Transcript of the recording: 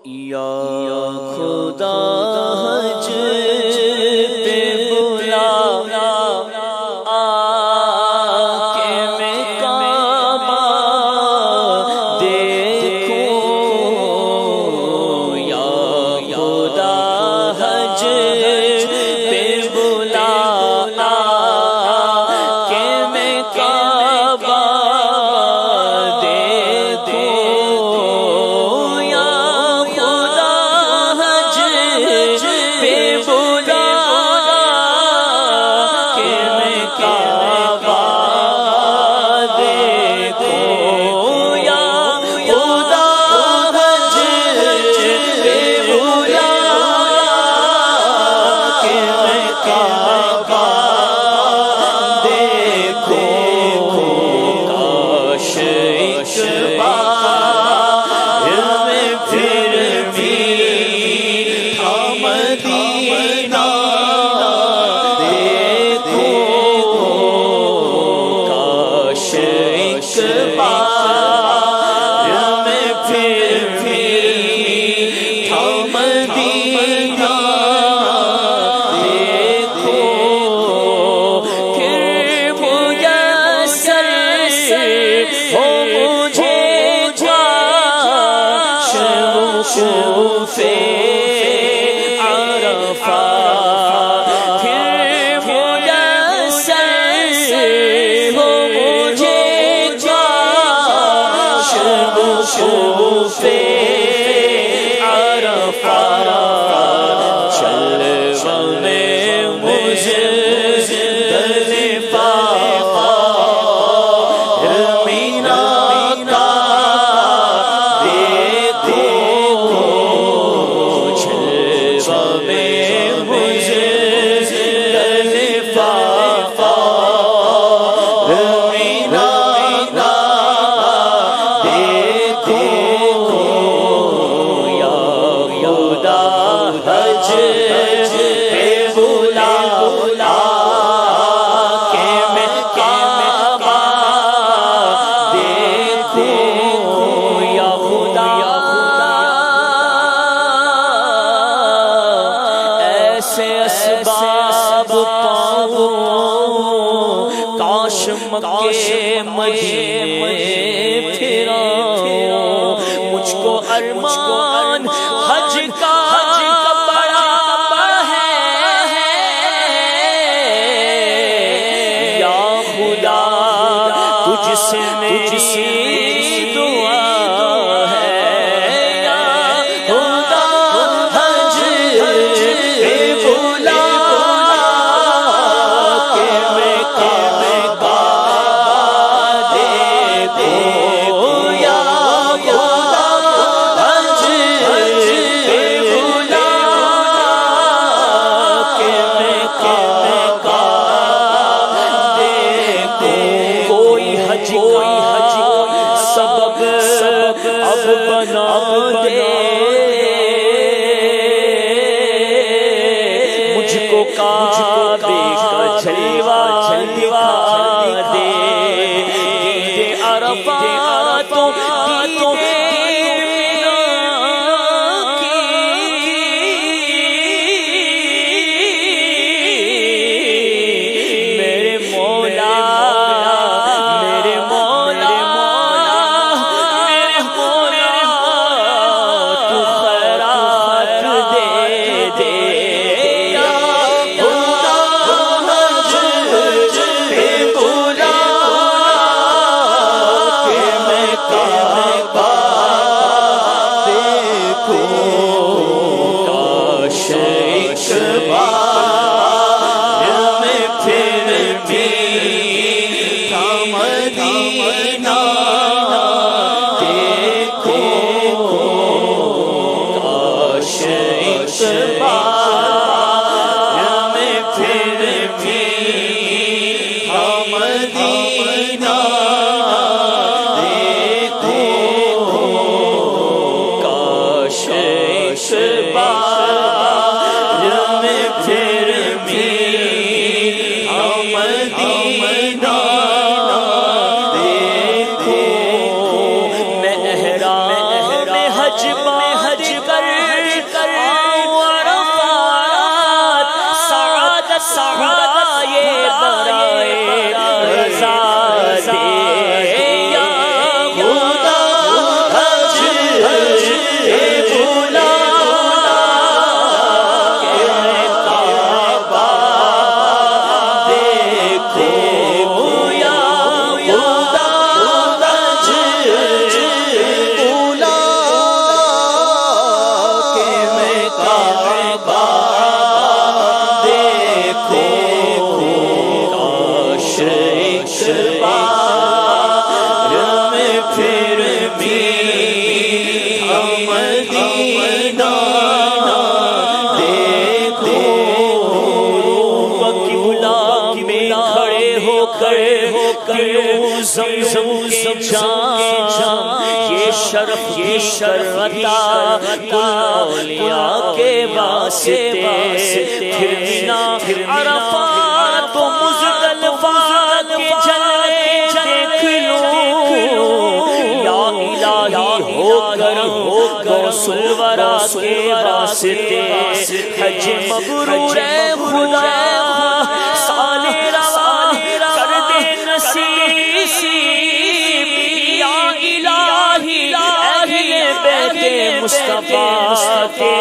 یا خدا حج پہ بلا آ کے میں کعبہ دیکھوں، یا خدا حج پہ بلا آ کے میں کعبہ مکے مدینے پھرا، مجھ کو ارمان حج کا بڑا ہے، یا خدا تجھ سے میری دعا ہے، یا خدا حج پہ بلا کے میں اب بنا دے، مجھ کو کعبے کا جلوہ دکھا دے، دیدے عرفات حج شرف یہ شرفتا کل اولیاء کے واسطے پھر مینا عرفات و مزدلفہ کے جلوے دیکھ لوں یا الہی ہو کر غوث الورا کے واسطے حج مبرور اے خدا سال روا کر دے نصیب یا الہی اہل بیت مصطفیٰ کے